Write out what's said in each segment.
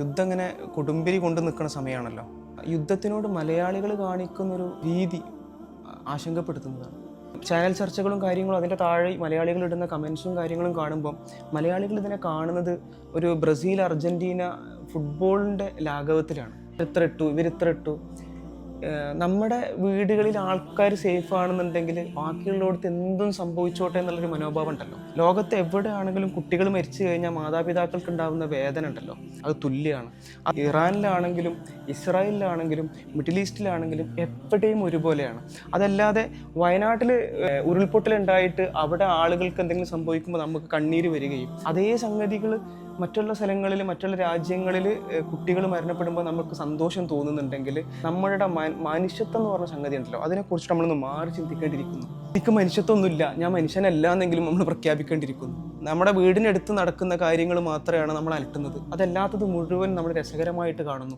യുദ്ധം ഇങ്ങനെ കൊടുമ്പിരി കൊണ്ട് നിൽക്കുന്ന സമയമാണല്ലോ. യുദ്ധത്തിനോട് മലയാളികൾ കാണിക്കുന്നൊരു രീതി ആശങ്കപ്പെടുത്തുന്നതാണ്. ചാനൽ ചർച്ചകളും കാര്യങ്ങളും അതിൻ്റെ താഴെ മലയാളികൾ ഇടുന്ന കമൻസും കാര്യങ്ങളും കാണുമ്പം മലയാളികൾ ഇതിനെ കാണുന്നത് ഒരു ബ്രസീൽ അർജൻറ്റീന ഫുട്ബോളിൻ്റെ ലാഘവത്തിലാണ്. ഇവരിത്ര ഇട്ടു. നമ്മുടെ വീടുകളിൽ ആൾക്കാർ സേഫ് ആണെന്നുണ്ടെങ്കിൽ ബാക്കിയുള്ളവർക്ക് എന്തും സംഭവിച്ചോട്ടെ എന്നുള്ളൊരു മനോഭാവം ഉണ്ടല്ലോ. ലോകത്ത് എവിടെയാണെങ്കിലും കുട്ടികൾ മരിച്ചു കഴിഞ്ഞാൽ മാതാപിതാക്കൾക്ക് ഉണ്ടാകുന്ന വേദന ഉണ്ടല്ലോ, അത് തുല്യമാണ്. ഇറാനിലാണെങ്കിലും ഇസ്രായേലിലാണെങ്കിലും മിഡിൽ ഈസ്റ്റിലാണെങ്കിലും എവിടെയും ഒരുപോലെയാണ്. അതല്ലാതെ വയനാട്ടിൽ ഉരുൾപൊട്ടലുണ്ടായിട്ട് അവിടെ ആളുകൾക്ക് എന്തെങ്കിലും സംഭവിക്കുമ്പോൾ നമുക്ക് കണ്ണീര് വരികയും അതേ സംഗതികൾ മറ്റുള്ള സ്ഥലങ്ങളിൽ മറ്റുള്ള രാജ്യങ്ങളിൽ കുട്ടികൾ മരണപ്പെടുമ്പോൾ നമുക്ക് സന്തോഷം തോന്നുന്നുണ്ടെങ്കിൽ നമ്മളുടെ മനുഷ്യത്വം എന്ന് പറഞ്ഞ സംഗതി ഉണ്ടല്ലോ, അതിനെക്കുറിച്ച് നമ്മളൊന്ന് മാറി ചിന്തിക്കേണ്ടിയിരിക്കുന്നു. എനിക്ക് മനുഷ്യത്വമൊന്നുമില്ല, ഞാൻ മനുഷ്യനല്ല എന്നെങ്കിലും നമ്മൾ പ്രഖ്യാപിക്കേണ്ടിയിരിക്കുന്നു. നമ്മുടെ വീടിനടുത്ത് നടക്കുന്ന കാര്യങ്ങൾ മാത്രമാണ് നമ്മൾ അലട്ടുന്നത്, അതല്ലാത്തത് മുഴുവൻ നമ്മൾ രസകരമായിട്ട് കാണുന്നു.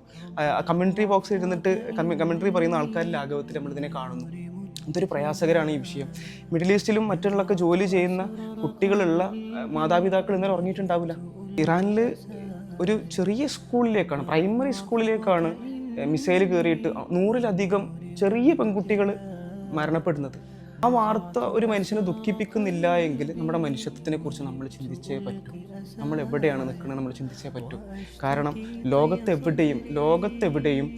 കമൻട്രി ബോക്സിൽ ഇരുന്നിട്ട് കമൻട്രി പറയുന്ന ആൾക്കാരുടെ ലാഘവത്തിൽ നമ്മളിതിനെ കാണുന്നു. ഇതൊരു പ്രയാസകരമാണ് ഈ വിഷയം. മിഡിൽ ഈസ്റ്റിലും മറ്റുള്ളൊക്കെ ജോലി ചെയ്യുന്ന കുട്ടികളുള്ള മാതാപിതാക്കൾ ഇന്നലെ ഉറങ്ങിയിട്ടുണ്ടാവില്ല. ഇറാനിൽ ഒരു ചെറിയ സ്കൂളിലേക്കാണ്, പ്രൈമറി സ്കൂളിലേക്കാണ് മിസൈൽ കയറിയിട്ട് 100-ലധികം ചെറിയ പെൺകുട്ടികൾ മരണപ്പെടുന്നത്. ആ വാർത്ത ഒരു മനുഷ്യനെ ദുഃഖിപ്പിക്കുന്നില്ല എങ്കിൽ നമ്മുടെ മനുഷ്യത്വത്തിനെ കുറിച്ച് നമ്മൾ ചിന്തിച്ചേ പറ്റൂ. നമ്മൾ എവിടെയാണ് നിൽക്കുന്നത് നമ്മൾ ചിന്തിച്ചേ പറ്റൂ. കാരണം ലോകത്തെവിടെയും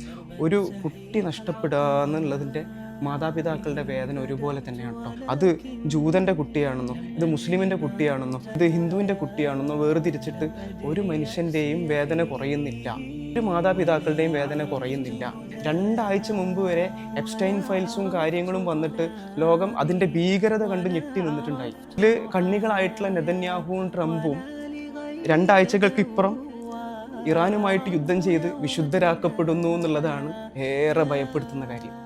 ഒരു കുട്ടി നഷ്ടപ്പെടുക എന്നുള്ളതിൻ്റെ മാതാപിതാക്കളുടെ വേദന ഒരുപോലെ തന്നെയാണ് കേട്ടോ. അത് ജൂതൻ്റെ കുട്ടിയാണെന്നോ ഇത് മുസ്ലിമിൻ്റെ കുട്ടിയാണെന്നോ ഇത് ഹിന്ദുവിൻ്റെ കുട്ടിയാണെന്നോ വേർതിരിച്ചിട്ട് ഒരു മനുഷ്യൻ്റെയും വേദന കുറയുന്നില്ല, ഒരു മാതാപിതാക്കളുടെയും വേദന കുറയുന്നില്ല. 2 ആഴ്ച മുമ്പ് വരെ എപ്സ്റ്റൈൻ ഫയൽസും കാര്യങ്ങളും വന്നിട്ട് ലോകം അതിൻ്റെ ഭീകരത കണ്ട് ഞെട്ടി നിന്നിട്ടുണ്ടായി. ഇതിൽ കണ്ണികളായിട്ടുള്ള നെതന്യാഹുവും ട്രംപും 2 ആഴ്ചകൾക്ക് ഇപ്പുറം ഇറാനുമായിട്ട് യുദ്ധം ചെയ്ത് വിശുദ്ധരാക്കപ്പെടുന്നു എന്നുള്ളതാണ് ഏറെ ഭയപ്പെടുത്തുന്ന കാര്യം.